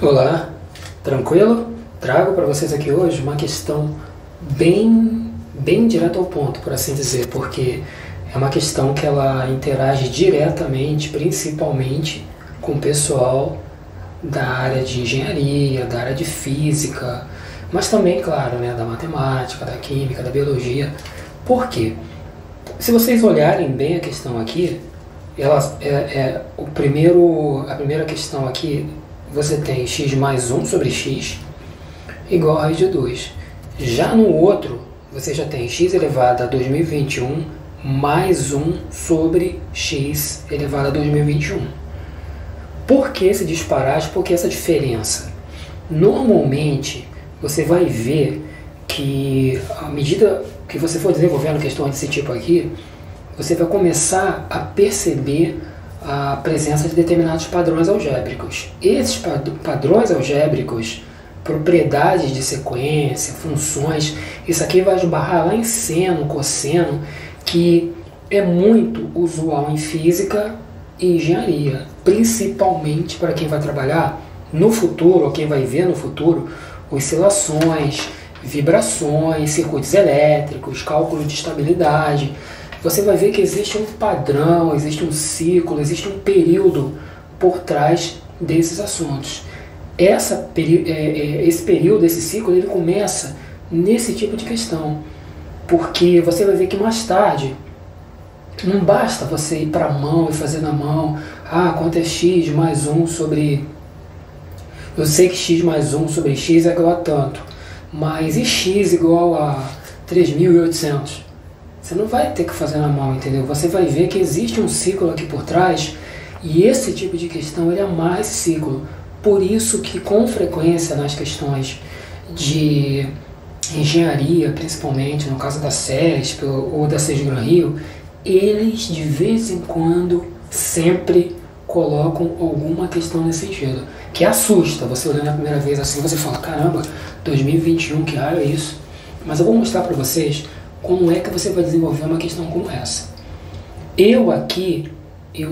Olá, tranquilo? Trago para vocês aqui hoje uma questão bem direta ao ponto, por assim dizer, porque é uma questão que ela interage diretamente, principalmente com o pessoal da área de engenharia, da área de física, mas também, claro, né, da matemática, da química, da biologia. Por quê? Se vocês olharem bem a questão aqui, a primeira questão aqui, você tem x mais 1 sobre x igual a raiz de 2. Já no outro, você já tem x elevado a 2021 mais 1 sobre x elevado a 2021. Por que esse disparate? Por que essa diferença? Normalmente, você vai ver que, à medida que você for desenvolvendo questões desse tipo aqui, você vai começar a perceber a presença de determinados padrões algébricos. Esses padrões algébricos, propriedades de sequência, funções, isso aqui vai esbarrar lá em seno, cosseno, que é muito usual em física e engenharia, principalmente para quem vai trabalhar no futuro, ou quem vai ver no futuro, oscilações, vibrações, circuitos elétricos, cálculo de estabilidade. Você vai ver que existe um padrão, existe um ciclo, existe um período por trás desses assuntos. Esse período, esse ciclo, ele começa nesse tipo de questão, porque você vai ver que mais tarde não basta você ir para a mão e fazer na mão, quanto é x mais 1 sobre... Eu sei que x mais 1 sobre x é igual a tanto, mas e x igual a 3.800? Você não vai ter que fazer na mão, entendeu? Você vai ver que existe um ciclo aqui por trás e esse tipo de questão ele amarra esse ciclo. Por isso que com frequência nas questões de engenharia, principalmente no caso da CESP ou da CESGRAN Rio, eles de vez em quando sempre colocam alguma questão nesse sentido, que assusta. Você olhando a primeira vez assim, você fala, caramba, 2021, que raio é isso? Mas eu vou mostrar para vocês como é que você vai desenvolver uma questão como essa. Eu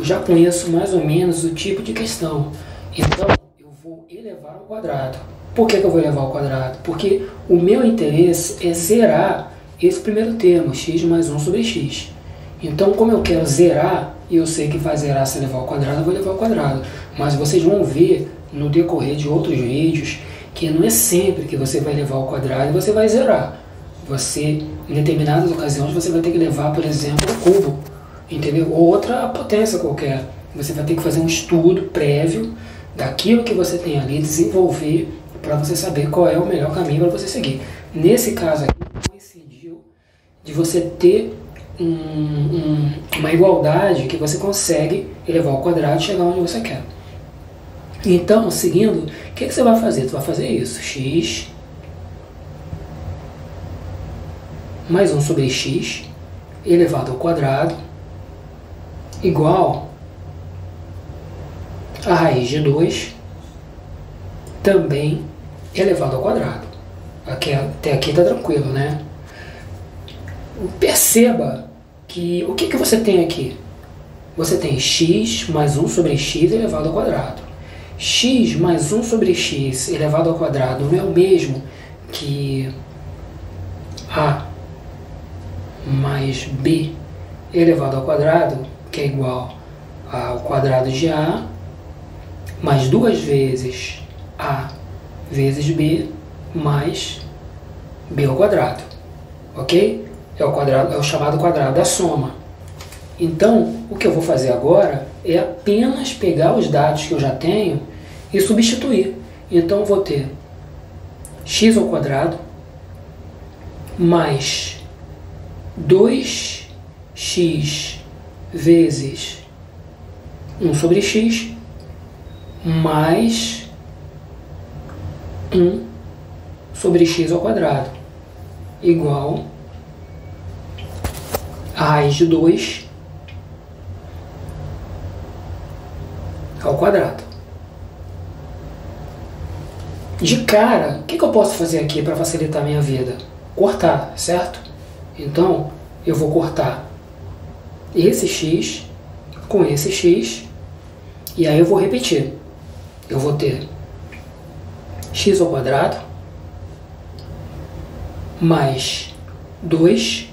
já conheço mais ou menos o tipo de questão, então eu vou elevar ao quadrado. Por que eu vou elevar ao quadrado? Porque o meu interesse é zerar esse primeiro termo, x mais 1 sobre x. Então, como eu quero zerar, e eu sei que vai zerar se elevar ao quadrado, eu vou elevar ao quadrado. Mas vocês vão ver no decorrer de outros vídeos que não é sempre que você vai elevar ao quadrado e você vai zerar. Você, em determinadas ocasiões, você vai ter que levar, por exemplo, o cubo, entendeu? Ou outra potência qualquer. Você vai ter que fazer um estudo prévio daquilo que você tem ali, desenvolver para você saber qual é o melhor caminho para você seguir. Nesse caso aqui, coincidiu de você ter uma igualdade que você consegue elevar ao quadrado e chegar onde você quer. Então, seguindo, o que você vai fazer? Você vai fazer isso, x mais 1 sobre x elevado ao quadrado igual a raiz de 2 também elevado ao quadrado. Até aqui está tranquilo, né? Perceba que o que você tem aqui? Você tem x mais 1 sobre x elevado ao quadrado. X mais 1 sobre x elevado ao quadrado não é o mesmo que a mais b elevado ao quadrado, que é igual ao quadrado de a mais 2 vezes a vezes b mais b ao quadrado, ok? É o chamado quadrado da soma. Então, o que eu vou fazer agora é apenas pegar os dados que eu já tenho e substituir. Então, eu vou ter x ao quadrado mais 2x vezes 1 sobre x mais 1 sobre x ao quadrado igual a raiz de 2 ao quadrado. De cara, o que eu posso fazer aqui para facilitar a minha vida? Cortar, certo? Então, eu vou cortar esse x com esse x, e aí eu vou repetir. Eu vou ter x ao quadrado mais 2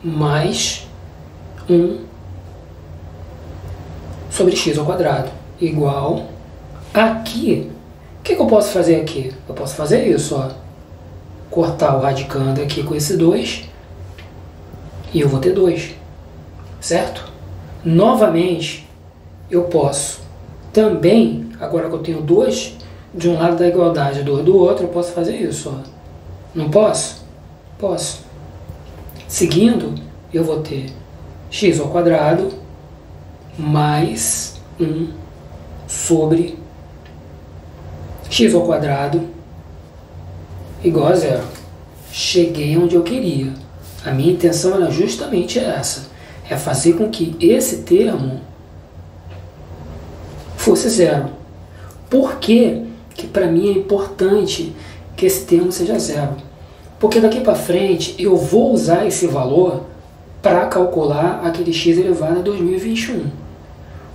mais 1 sobre x ao quadrado igual aqui. O que eu posso fazer aqui? Eu posso fazer isso, ó. Cortar o radicando aqui com esse 2 e eu vou ter 2, certo? Novamente, eu posso também, agora que eu tenho 2 de um lado da igualdade, 2 do outro, eu posso fazer isso, ó. Não posso? Posso. Seguindo, eu vou ter x ao quadrado mais 1 sobre x ao quadrado igual a zero. Cheguei onde eu queria. A minha intenção era justamente essa. É fazer com que esse termo fosse zero. Por que para mim é importante que esse termo seja zero? Porque daqui para frente eu vou usar esse valor para calcular aquele x elevado a 2021.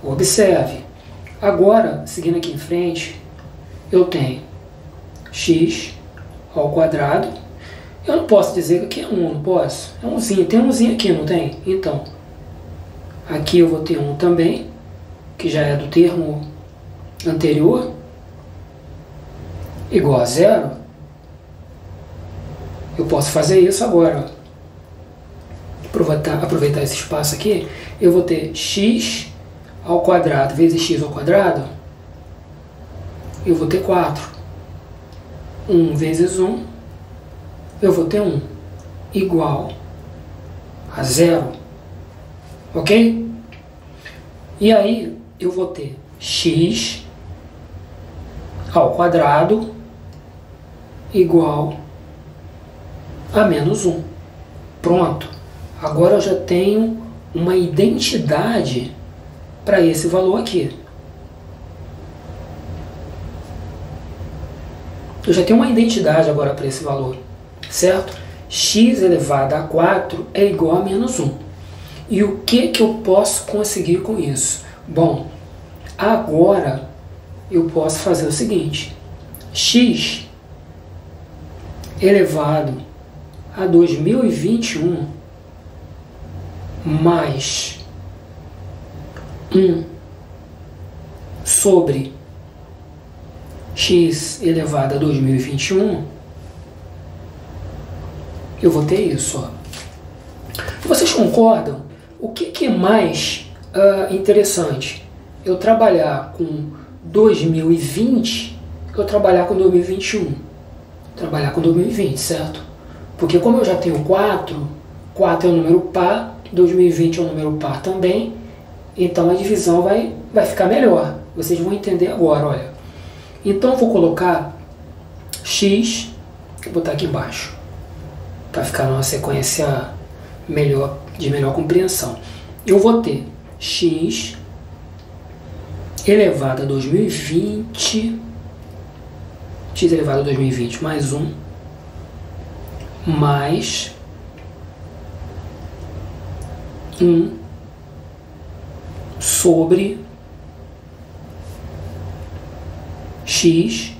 Observe. Agora, seguindo aqui em frente, eu tenho x ao quadrado. Eu não posso dizer que aqui é 1, não posso? É 1zinho, tem 1zinho aqui, não tem? Então, aqui eu vou ter 1 também, que já é do termo anterior, igual a zero. Eu posso fazer isso agora. Aproveitar esse espaço aqui, eu vou ter x ao quadrado vezes x ao quadrado, eu vou ter 4. 1 vezes 1, eu vou ter 1, igual a zero. Ok? E aí, eu vou ter x ao quadrado igual a menos 1. Pronto. Agora eu já tenho uma identidade para esse valor aqui. Eu já tenho uma identidade agora para esse valor, certo? X elevado a 4 é igual a menos 1. E o que eu posso conseguir com isso? Bom, agora eu posso fazer o seguinte. X elevado a 2021 mais 1 sobre x elevado a 2021, eu vou ter isso, ó. Vocês concordam? O que é mais interessante? Eu trabalhar com 2020 ou trabalhar com 2021? Trabalhar com 2020, certo? Porque como eu já tenho 4, 4 é um número par, 2020 é um número par também, então a divisão vai ficar melhor. Vocês vão entender agora, olha. Então eu vou colocar x, vou botar aqui embaixo, para ficar numa sequência de melhor compreensão. Eu vou ter x elevado a 2020, x elevado a 2020 mais 1, mais 1 sobre x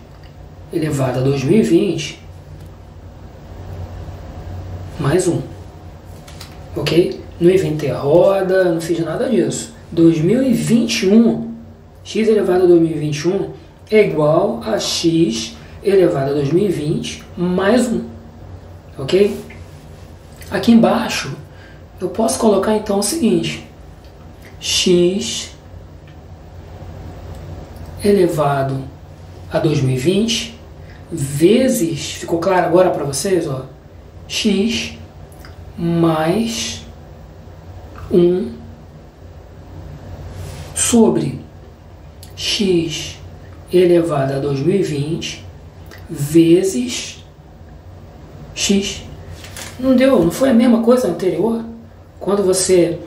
elevado a 2020 mais 1. Ok? Não inventei a roda, não fiz nada disso. 2021, x elevado a 2021 é igual a x elevado a 2020 mais 1. Ok? Aqui embaixo, eu posso colocar então o seguinte. X elevado a 2020 vezes, ficou claro agora para vocês, ó, x mais 1 sobre x elevado a 2020 vezes x. Não deu, não foi a mesma coisa anterior? Quando você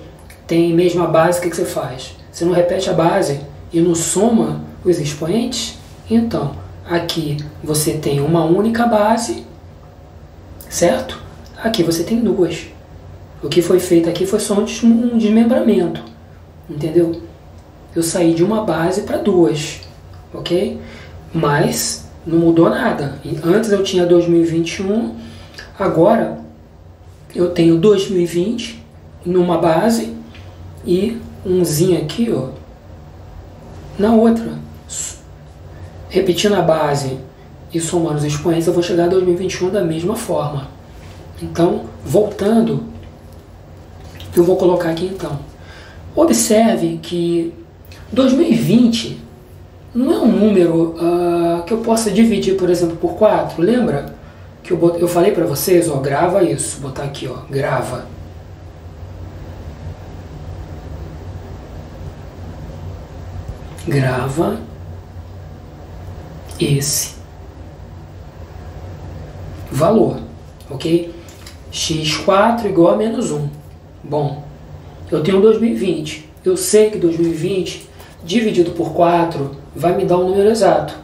tem mesma base, o que você faz? Você não repete a base e não soma os expoentes? Então, aqui você tem uma única base, certo? Aqui você tem duas. O que foi feito aqui foi só um desmembramento, entendeu? Eu saí de uma base para duas, ok? Mas Não mudou nada. Antes eu tinha 2021, agora eu tenho 2020 numa base e umzinho aqui, ó, na outra. Repetindo a base e somando os expoentes, eu vou chegar a 2021 da mesma forma. Então, voltando, eu vou colocar aqui então. Observe que 2020 não é um número que eu possa dividir, por exemplo, por 4. Lembra que eu falei para vocês, ó, grava isso, vou botar aqui, ó, grava. Grava esse valor, ok? x4 igual a menos 1. Bom, eu tenho 2020. Eu sei que 2020 dividido por 4 vai me dar um número exato.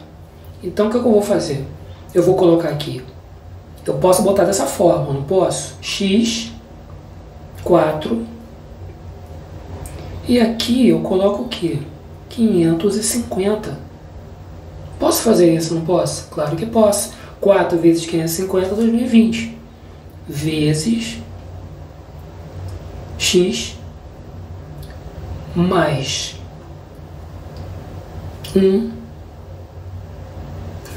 Então o que eu vou fazer? Eu vou colocar aqui. Eu posso botar dessa forma, não posso? x4. E aqui eu coloco o quê? 550. Posso fazer isso, não posso? Claro que posso. 4 vezes 550, 2020. Vezes x mais 1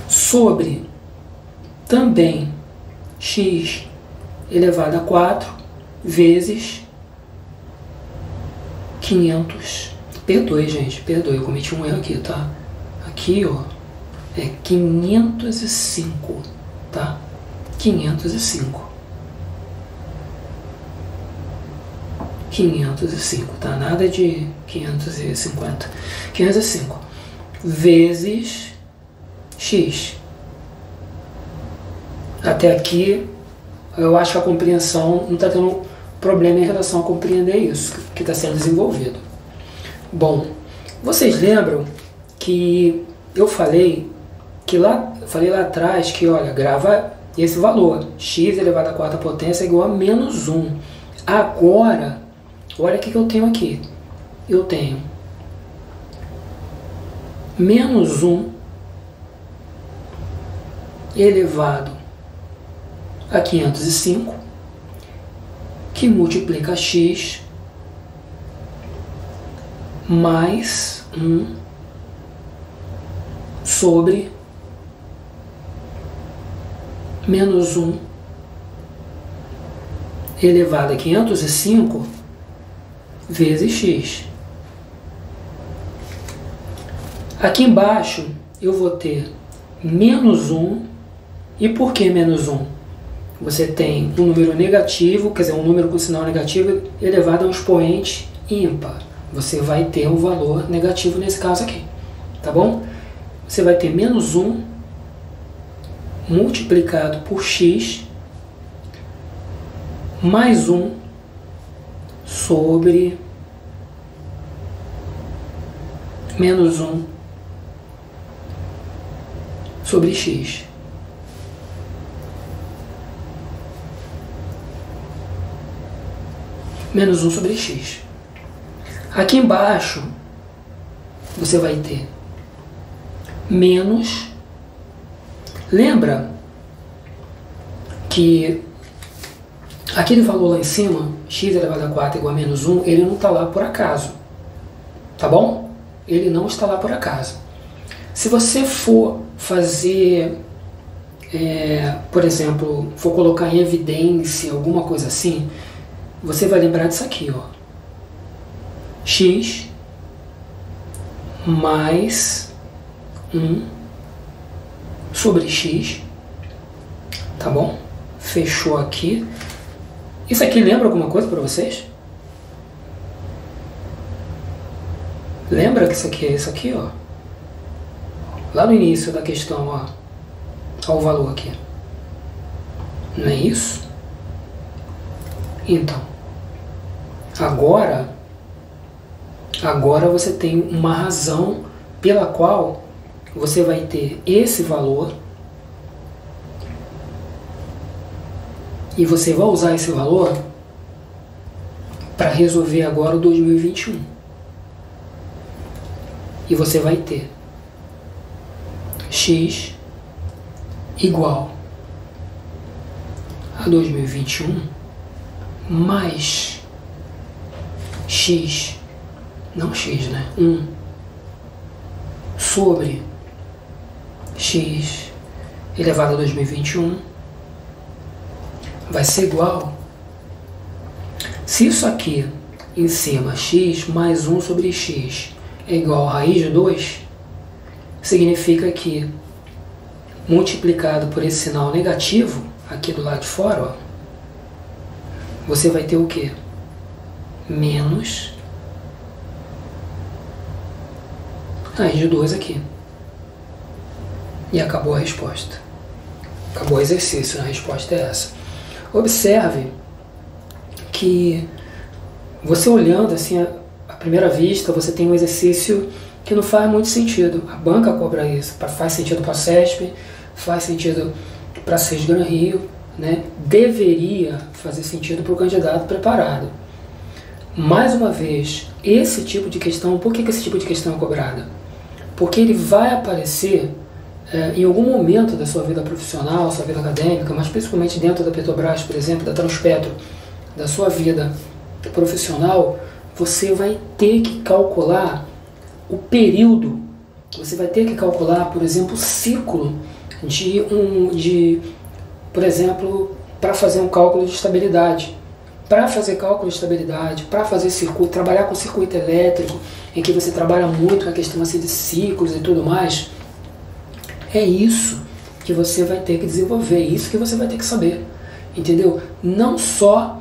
sobre também x elevado a 4 vezes 500. Perdoe, gente, perdoe, eu cometi um erro aqui, tá? Aqui, ó, é 505, tá? 505. 505, tá? Nada de 550. 505 vezes x. Até aqui, eu acho que a compreensão não está tendo problema em relação a compreender isso que está sendo desenvolvido. Bom, vocês lembram que eu falei lá atrás que, olha, grava esse valor, x elevado à quarta potência é igual a menos 1. Agora, olha o que eu tenho aqui. Eu tenho menos 1 elevado a 505, que multiplica x mais 1 sobre menos 1 elevado a 505 vezes x. Aqui embaixo eu vou ter menos 1. E por que menos 1? Você tem um número negativo, quer dizer, um número com sinal negativo elevado a um expoente ímpar. Você vai ter um valor negativo nesse caso aqui, tá bom? Você vai ter menos 1 multiplicado por x mais 1 sobre menos 1 sobre x. Menos 1 sobre x. Aqui embaixo, você vai ter menos. Lembra que aquele valor lá em cima, x elevado a 4 igual a menos 1, ele não está lá por acaso. Tá bom? Ele não está lá por acaso. Se você for fazer, por exemplo, for colocar em evidência alguma coisa assim, você vai lembrar disso aqui, ó. X mais 1 sobre x, tá bom? Fechou aqui. Isso aqui lembra alguma coisa para vocês? Lembra que isso aqui é isso aqui, ó? Lá no início da questão, ó. Olha o valor aqui. Não é isso? Então, agora você tem uma razão pela qual você vai ter esse valor e você vai usar esse valor para resolver agora o 2021. E você vai ter x igual a 2021 mais x, não x, né? 1 sobre x elevado a 2021 vai ser igual, se isso aqui em cima, x mais 1 sobre x é igual a raiz de 2, significa que multiplicado por esse sinal negativo aqui do lado de fora, ó, você vai ter o quê? Menos raiz de 2 aqui. E acabou a resposta. Acabou o exercício, a resposta é essa. Observe que você olhando assim à primeira vista, você tem um exercício que não faz muito sentido. A banca cobra isso. Faz sentido para a CESP, faz sentido para a SES Gran Rio, né? Deveria fazer sentido para o candidato preparado. Mais uma vez, esse tipo de questão, por que esse tipo de questão é cobrada? Porque ele vai aparecer em algum momento da sua vida profissional, sua vida acadêmica, mas principalmente dentro da Petrobras, por exemplo, da Transpetro, da sua vida profissional, você vai ter que calcular o período, você vai ter que calcular, por exemplo, o ciclo por exemplo, para fazer um cálculo de estabilidade. Para fazer cálculo de estabilidade, para fazer circuito, trabalhar com circuito elétrico, em que você trabalha muito com a questão assim, de ciclos e tudo mais, é isso que você vai ter que desenvolver, é isso que você vai ter que saber, entendeu? Não só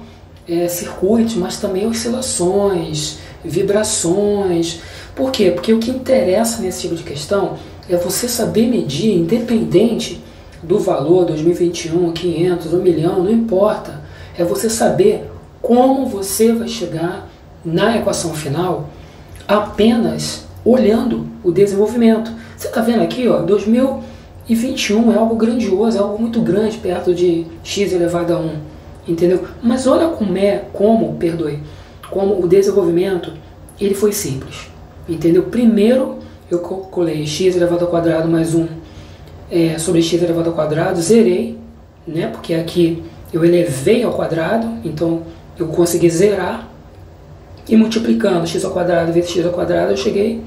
circuitos, mas também oscilações, vibrações. Por quê? Porque o que interessa nesse tipo de questão é você saber medir, independente do valor, 2021, 500, 1 milhão, não importa. É você saber como você vai chegar na equação final apenas olhando o desenvolvimento. Você está vendo aqui, ó, 2021 é algo grandioso, é algo muito grande perto de x elevado a 1, entendeu? Mas olha como o desenvolvimento ele foi simples, entendeu? Primeiro eu calculei x elevado ao quadrado mais 1 sobre x elevado ao quadrado, zerei, né? Porque aqui eu elevei ao quadrado, então eu consegui zerar, e multiplicando x ao quadrado vezes x ao quadrado eu cheguei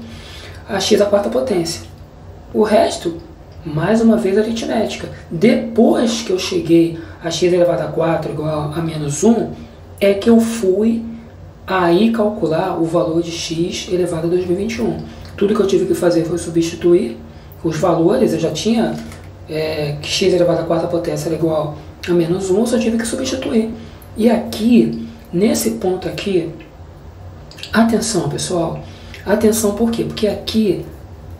a x à quarta potência. O resto, mais uma vez, aritmética. Depois que eu cheguei a x elevado a 4 igual a menos 1, é que eu fui aí calcular o valor de x elevado a 2021. Tudo que eu tive que fazer foi substituir os valores. Eu já tinha que x elevado a quarta potência era igual a menos 1, eu só tive que substituir. E aqui, nesse ponto aqui, atenção pessoal, atenção por quê? Porque aqui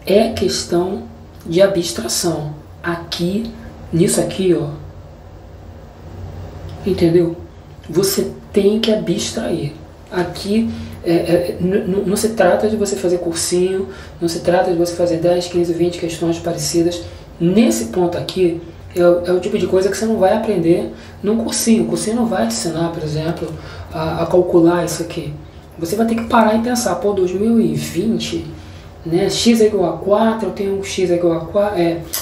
é questão de abstração. Aqui, nisso aqui, ó, entendeu? Você tem que abstrair. Aqui não se trata de você fazer cursinho, não se trata de você fazer 10, 15, 20 questões parecidas. Nesse ponto aqui, é o tipo de coisa que você não vai aprender num cursinho. O cursinho não vai te ensinar, por exemplo, a calcular isso aqui. Você vai ter que parar e pensar, pô, 2020, né, x é igual a 4, eu tenho x é igual a 4,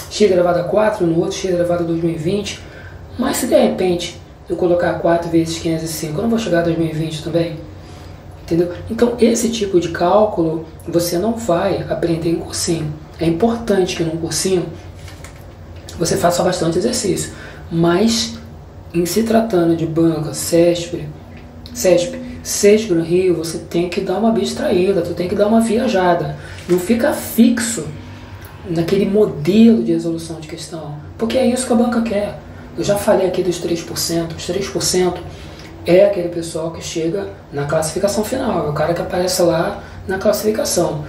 x elevado a 4, no outro x elevado a 2020, mas se de repente eu colocar 4 vezes 505, eu não vou chegar a 2020 também? Entendeu? Então esse tipo de cálculo você não vai aprender em cursinho. É importante que num cursinho você faça bastante exercício, mas em se tratando de banca, CESP, SES Gran Rio, você tem que dar uma abstraída, tu tem que dar uma viajada. Não fica fixo naquele modelo de resolução de questão, porque é isso que a banca quer. Eu já falei aqui dos 3%. Os 3% é aquele pessoal que chega na classificação final, é o cara que aparece lá na classificação.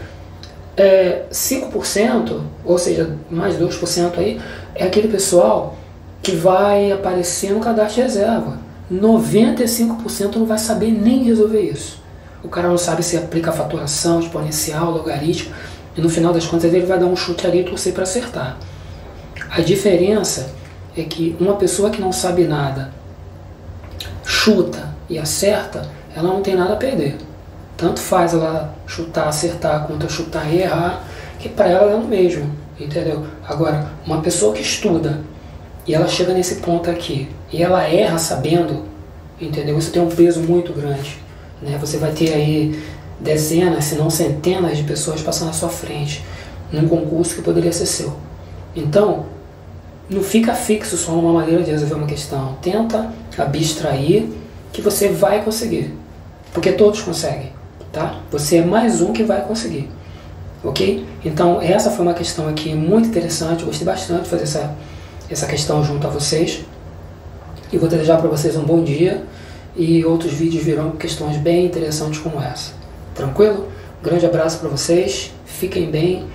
5%, ou seja, mais 2% aí, é aquele pessoal que vai aparecer no cadastro de reserva. 95% não vai saber nem resolver isso. O cara não sabe se aplica faturação, exponencial, logaritmo, e no final das contas ele vai dar um chute ali e torcer para acertar. A diferença é que uma pessoa que não sabe nada chuta e acerta, ela não tem nada a perder. Tanto faz ela chutar, acertar, quanto chutar e errar, que para ela é o mesmo, entendeu? Agora, uma pessoa que estuda e ela chega nesse ponto aqui, e ela erra sabendo, entendeu? Isso tem um peso muito grande, né? Você vai ter aí dezenas, se não centenas de pessoas passando à sua frente, num concurso que poderia ser seu. Então, não fica fixo só numa maneira de resolver uma questão. Tenta abstrair que você vai conseguir. Porque todos conseguem, tá? Você é mais um que vai conseguir, ok? Então, essa foi uma questão aqui muito interessante. Eu gostei bastante de fazer essa questão junto a vocês. E vou desejar para vocês um bom dia. E outros vídeos virão com questões bem interessantes como essa. Tranquilo? Um grande abraço para vocês. Fiquem bem.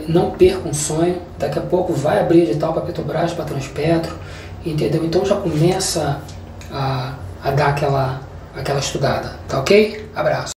Não percam um sonho, daqui a pouco vai abrir edital para Petrobras, para Transpetro, entendeu? Então já começa a dar aquela estudada, tá ok? Abraço.